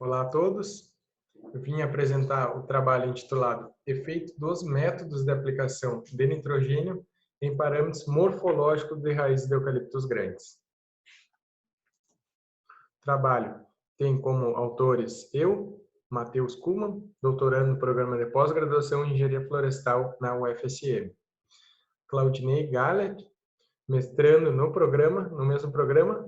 Olá a todos. Eu vim apresentar o trabalho intitulado Efeito dos métodos de aplicação de nitrogênio em parâmetros morfológicos de raízes de eucaliptos grandes. O trabalho tem como autores eu, Matheus Kuhlmann, doutorando no programa de pós-graduação em Engenharia Florestal na UFSM. Claudinei Gallet, mestrando no mesmo programa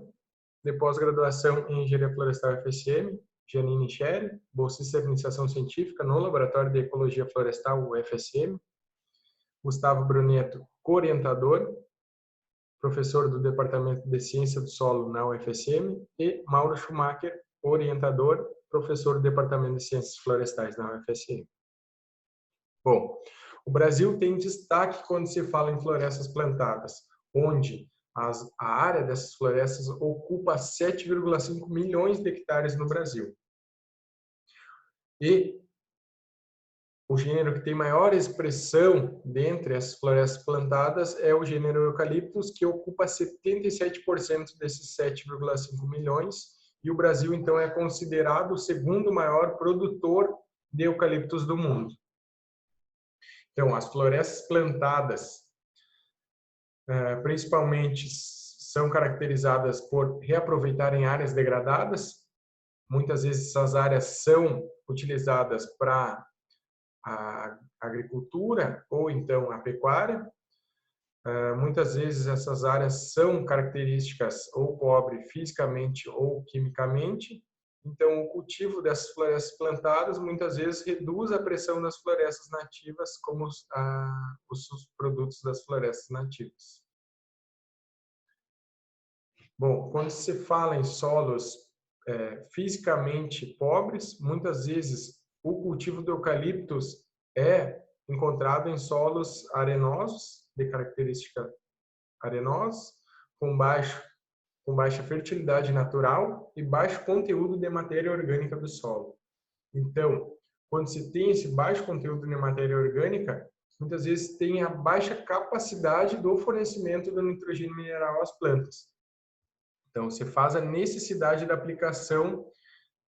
de pós-graduação em Engenharia Florestal UFSM. Janine Scherer, bolsista de iniciação científica no Laboratório de Ecologia Florestal UFSM. Gustavo Brunetto, co-orientador, professor do Departamento de Ciência do Solo na UFSM. E Mauro Schumacher, orientador, professor do Departamento de Ciências Florestais na UFSM. Bom, o Brasil tem destaque quando se fala em florestas plantadas, onde a área dessas florestas ocupa 7,5 milhões de hectares no Brasil. E o gênero que tem maior expressão dentre as florestas plantadas é o gênero Eucaliptus, que ocupa 77% desses 7,5 milhões. E o Brasil, então, é considerado o segundo maior produtor de eucaliptos do mundo. Então, as florestas plantadas, principalmente, são caracterizadas por reaproveitarem áreas degradadas. Muitas vezes essas áreas são utilizadas para a agricultura ou então a pecuária. Muitas vezes essas áreas são características ou pobre fisicamente ou quimicamente. Então, o cultivo dessas florestas plantadas muitas vezes reduz a pressão das florestas nativas, como os produtos das florestas nativas. Bom, quando se fala em solos fisicamente pobres, muitas vezes o cultivo do eucaliptus é encontrado em solos arenosos, de característica arenosa, com baixa fertilidade natural e baixo conteúdo de matéria orgânica do solo. Então, quando se tem esse baixo conteúdo de matéria orgânica, muitas vezes tem a baixa capacidade do fornecimento do nitrogênio mineral às plantas. Então, se faz a necessidade da aplicação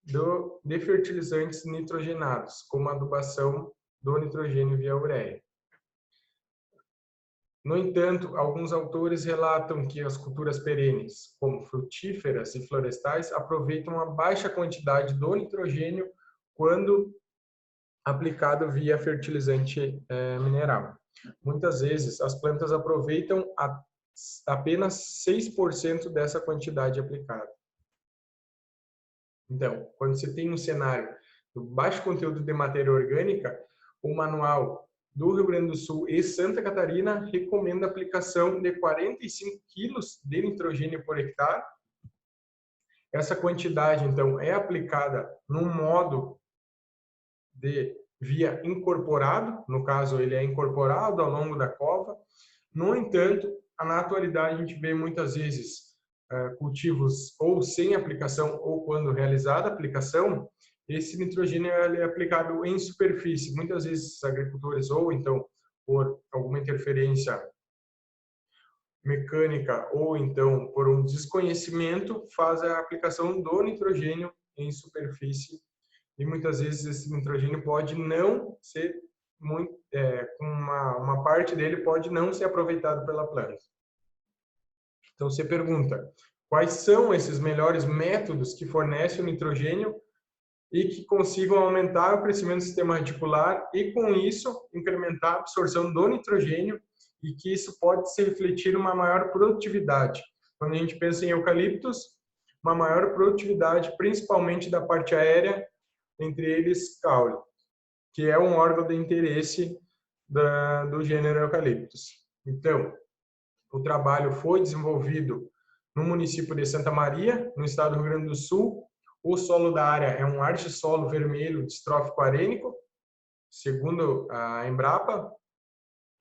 de fertilizantes nitrogenados, como a adubação do nitrogênio via ureia. No entanto, alguns autores relatam que as culturas perenes, como frutíferas e florestais, aproveitam a baixa quantidade do nitrogênio quando aplicado via fertilizante mineral. Muitas vezes, as plantas aproveitam apenas 6% dessa quantidade aplicada. Então, quando você tem um cenário de baixo conteúdo de matéria orgânica, o manual do Rio Grande do Sul e Santa Catarina recomenda a aplicação de 45 quilos de nitrogênio por hectare. Essa quantidade, então, é aplicada num modo de via incorporado, no caso, ele é incorporado ao longo da cova. No entanto, na atualidade, a gente vê muitas vezes cultivos ou sem aplicação ou quando realizada a aplicação, esse nitrogênio é aplicado em superfície. Muitas vezes os agricultores ou então por alguma interferência mecânica ou então por um desconhecimento faz a aplicação do nitrogênio em superfície e muitas vezes esse nitrogênio pode não ser muito, uma parte dele pode não ser aproveitado pela planta. Então, você pergunta, quais são esses melhores métodos que fornecem o nitrogênio e que consigam aumentar o crescimento do sistema radicular e, com isso, incrementar a absorção do nitrogênio e que isso pode se refletir numa maior produtividade. Quando a gente pensa em eucaliptos, uma maior produtividade, principalmente da parte aérea, entre eles caule, que é um órgão de interesse do gênero eucaliptus. Então, o trabalho foi desenvolvido no município de Santa Maria, no estado do Rio Grande do Sul. O solo da área é um argissolo vermelho distrófico arênico, segundo a Embrapa.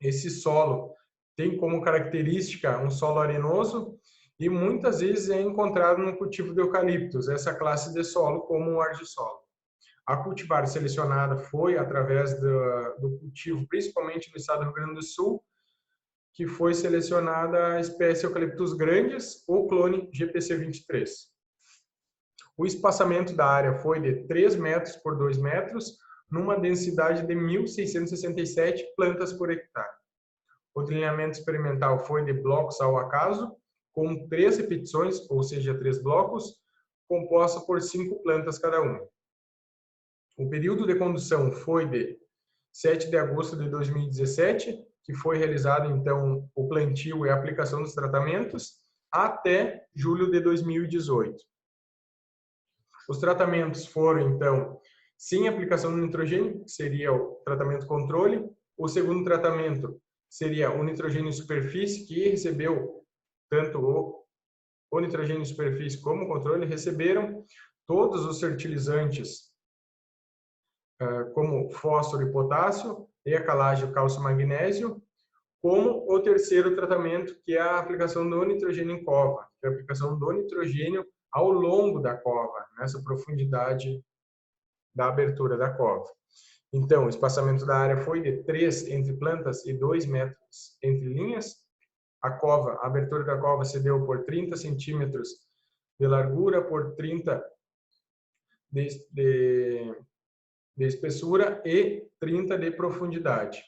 Esse solo tem como característica um solo arenoso e muitas vezes é encontrado no cultivo de eucaliptos, essa classe de solo como o argissolo. A cultivar selecionada foi através do cultivo, principalmente no estado do Rio Grande do Sul, que foi selecionada a espécie Eucaliptus grandes ou clone GPC23. O espaçamento da área foi de 3 metros por 2 metros, numa densidade de 1.667 plantas por hectare. O delineamento experimental foi de blocos ao acaso, com 3 repetições, ou seja, 3 blocos, composta por 5 plantas cada um. O período de condução foi de 7 de agosto de 2017, que foi realizado, então, o plantio e a aplicação dos tratamentos, até julho de 2018. Os tratamentos foram, então, sem aplicação do nitrogênio, que seria o tratamento controle. O segundo tratamento seria o nitrogênio em superfície, que recebeu tanto o nitrogênio em superfície como o controle, receberam todos os fertilizantes, como fósforo e potássio, e a calagem, cálcio e magnésio, como o terceiro tratamento, que é a aplicação do nitrogênio em cova, que é a aplicação do nitrogênio ao longo da cova, nessa profundidade da abertura da cova. Então, o espaçamento da área foi de 3 entre plantas e 2 metros entre linhas. A abertura da cova se deu por 30 centímetros de largura por 30 de espessura e 30 de profundidade.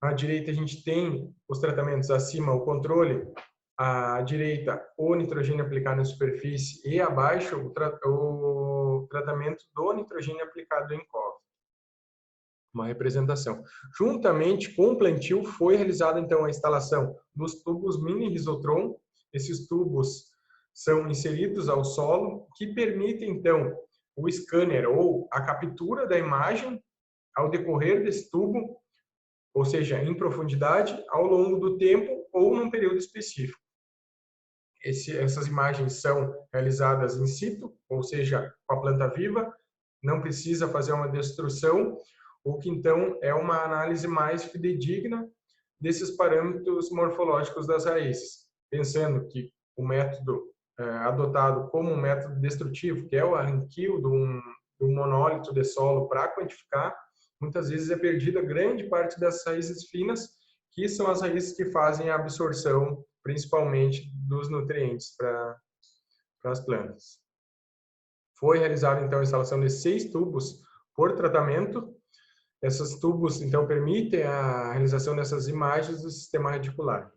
À direita a gente tem os tratamentos acima, o controle, à direita o nitrogênio aplicado na superfície e abaixo o tratamento do nitrogênio aplicado em cova. Uma representação. Juntamente com o plantio foi realizada então a instalação dos tubos mini Risotron. Esses tubos são inseridos ao solo, que permitem então o scanner ou a captura da imagem ao decorrer desse tubo, ou seja, em profundidade, ao longo do tempo ou num período específico. Essas imagens são realizadas in situ, ou seja, com a planta viva, não precisa fazer uma destruição, o que então é uma análise mais fidedigna desses parâmetros morfológicos das raízes, pensando que o método adotado como um método destrutivo, que é o arranquio do monólito de solo para quantificar, muitas vezes é perdida grande parte das raízes finas, que são as raízes que fazem a absorção, principalmente dos nutrientes para as plantas. Foi realizada então a instalação de 6 tubos por tratamento. Esses tubos, então, permitem a realização dessas imagens do sistema radicular.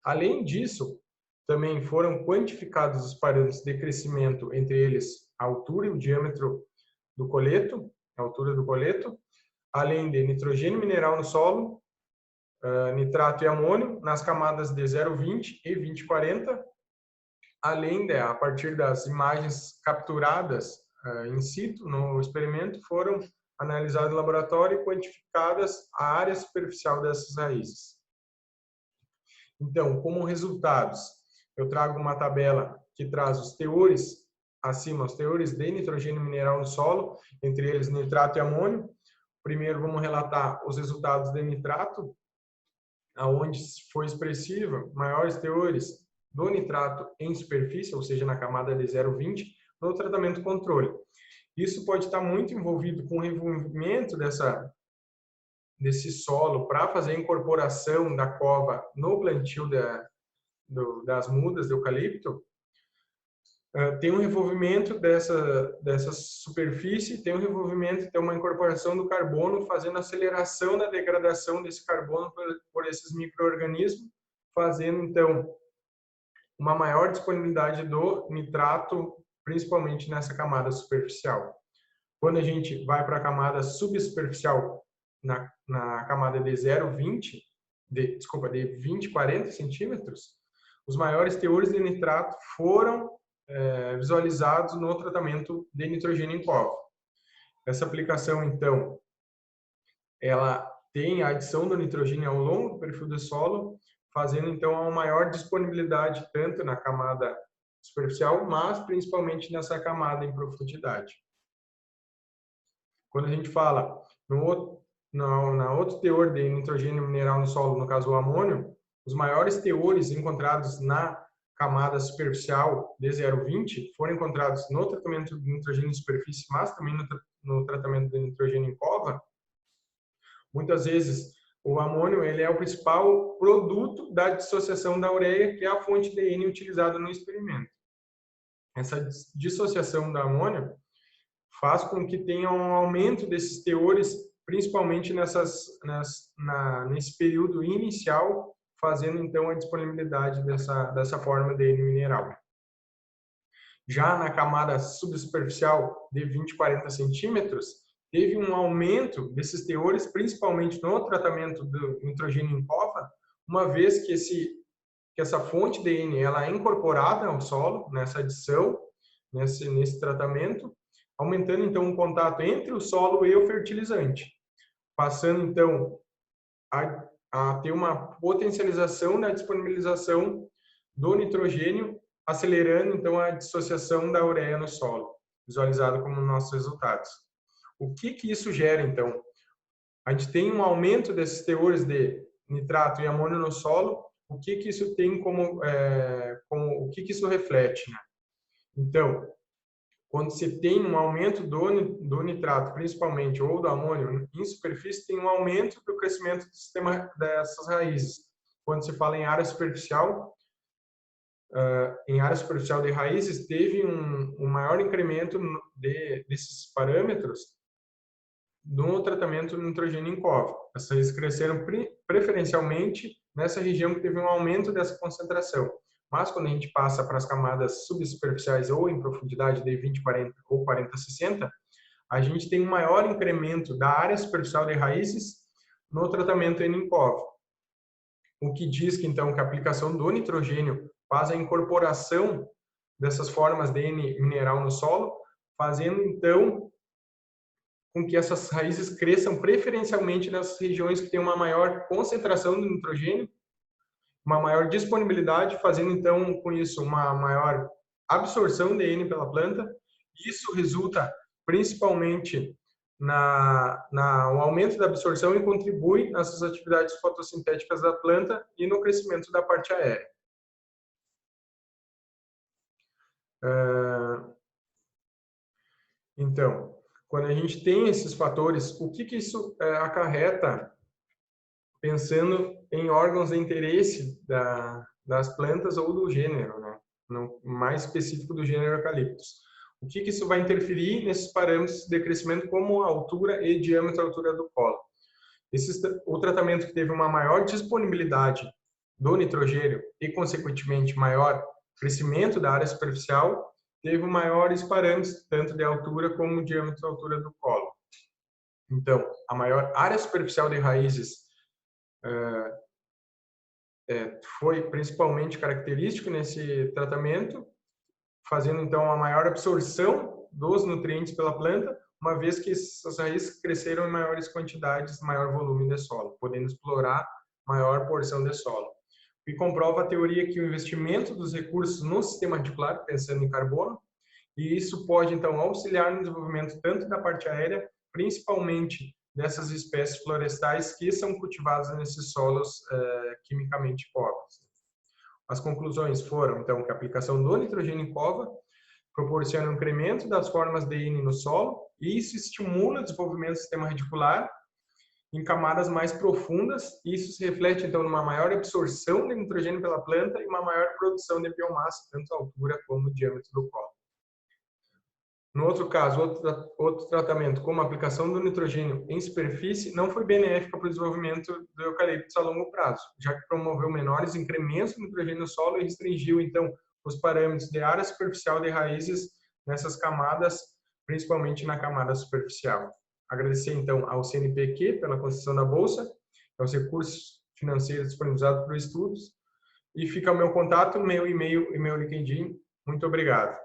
Além disso, também foram quantificados os parâmetros de crescimento, entre eles a altura e o diâmetro do coleto, a altura do coleto, além de nitrogênio mineral no solo, nitrato e amônio nas camadas de 0,20 e 20,40, além de, a partir das imagens capturadas in situ no experimento, foram analisadas no laboratório e quantificadas a área superficial dessas raízes. Então, como resultados, eu trago uma tabela que traz os teores, acima, os teores de nitrogênio mineral no solo, entre eles nitrato e amônio. Primeiro, vamos relatar os resultados de nitrato, aonde foi expressiva maiores teores do nitrato em superfície, ou seja, na camada de 0,20, no tratamento controle. Isso pode estar muito envolvido com o revolvimento desse solo para fazer a incorporação da cova no plantio das mudas de eucalipto. Tem um revolvimento dessa superfície, tem um revolvimento, tem uma incorporação do carbono, fazendo aceleração da degradação desse carbono por esses micro-organismos, fazendo, então, uma maior disponibilidade do nitrato, principalmente nessa camada superficial. Quando a gente vai para a camada subsuperficial, na camada de 0,20, de 20, 40 centímetros, os maiores teores de nitrato foram visualizados no tratamento de nitrogênio em cova. Essa aplicação, então, ela tem a adição do nitrogênio ao longo do perfil do solo, fazendo, então, uma maior disponibilidade tanto na camada superficial, mas principalmente nessa camada em profundidade. Quando a gente fala na outro teor de nitrogênio mineral no solo, no caso o amônio, os maiores teores encontrados na camada superficial de 0,20 foram encontrados no tratamento de nitrogênio em superfície, mas também no tratamento de nitrogênio em cova. Muitas vezes o amônio ele é o principal produto da dissociação da ureia, que é a fonte de N utilizada no experimento. Essa dissociação da amônia faz com que tenha um aumento desses teores, principalmente nesse período inicial, fazendo então a disponibilidade dessa forma de N mineral. Já na camada subsuperficial de 20 a 40 centímetros, teve um aumento desses teores, principalmente no tratamento do nitrogênio em cova, uma vez que essa fonte de N ela é incorporada ao solo, nessa adição, nesse tratamento, aumentando então o contato entre o solo e o fertilizante, passando então a ter uma potencialização da disponibilização do nitrogênio, acelerando então a dissociação da ureia no solo, visualizado como nossos resultados. O que isso gera então? A gente tem um aumento desses teores de nitrato e amônio no solo. O que isso tem o que isso reflete, né? Então, quando você tem um aumento do nitrato, principalmente, ou do amônio em superfície, tem um aumento do crescimento do sistema dessas raízes. Quando se fala em área superficial de raízes, teve um maior incremento desses parâmetros no tratamento do nitrogênio em cova. Essas raízes cresceram preferencialmente nessa região que teve um aumento dessa concentração. Mas quando a gente passa para as camadas subsuperficiais ou em profundidade de 20, 40 ou 40, 60, a gente tem um maior incremento da área superficial de raízes no tratamento em cova. O que diz que então que a aplicação do nitrogênio faz a incorporação dessas formas de N mineral no solo, fazendo então com que essas raízes cresçam preferencialmente nas regiões que têm uma maior concentração do nitrogênio, uma maior disponibilidade, fazendo então com isso uma maior absorção de N pela planta. Isso resulta principalmente no aumento da absorção e contribui nessas atividades fotossintéticas da planta e no crescimento da parte aérea. Então, quando a gente tem esses fatores, o que isso acarreta pensando em órgãos de interesse das plantas ou do gênero, né? No mais específico do gênero Eucalyptus. O que isso vai interferir nesses parâmetros de crescimento, como a altura e diâmetro, altura do colo. O tratamento que teve uma maior disponibilidade do nitrogênio e, consequentemente, maior crescimento da área superficial, teve maiores parâmetros, tanto de altura como diâmetro e altura do colo. Então, a maior área superficial de raízes foi principalmente característico nesse tratamento, fazendo então a maior absorção dos nutrientes pela planta, uma vez que essas raízes cresceram em maiores quantidades, maior volume de solo, podendo explorar maior porção de solo. E comprova a teoria que o investimento dos recursos no sistema radicular, pensando em carbono, e isso pode então auxiliar no desenvolvimento tanto da parte aérea, principalmente dessas espécies florestais que são cultivadas nesses solos quimicamente pobres. As conclusões foram, então, que a aplicação do nitrogênio em cova proporciona um incremento das formas de N no solo, e isso estimula o desenvolvimento do sistema radicular em camadas mais profundas, e isso se reflete, então, numa maior absorção de nitrogênio pela planta e uma maior produção de biomassa, tanto a altura como o diâmetro do colo. No outro caso, outro tratamento, como a aplicação do nitrogênio em superfície, não foi benéfica para o desenvolvimento do eucalipto a longo prazo, já que promoveu menores incrementos de nitrogênio no solo e restringiu, então, os parâmetros de área superficial de raízes nessas camadas, principalmente na camada superficial. Agradecer, então, ao CNPq pela concessão da bolsa, aos recursos financeiros disponibilizados para os estudos, e fica o meu contato, meu e-mail e meu LinkedIn. Muito obrigado.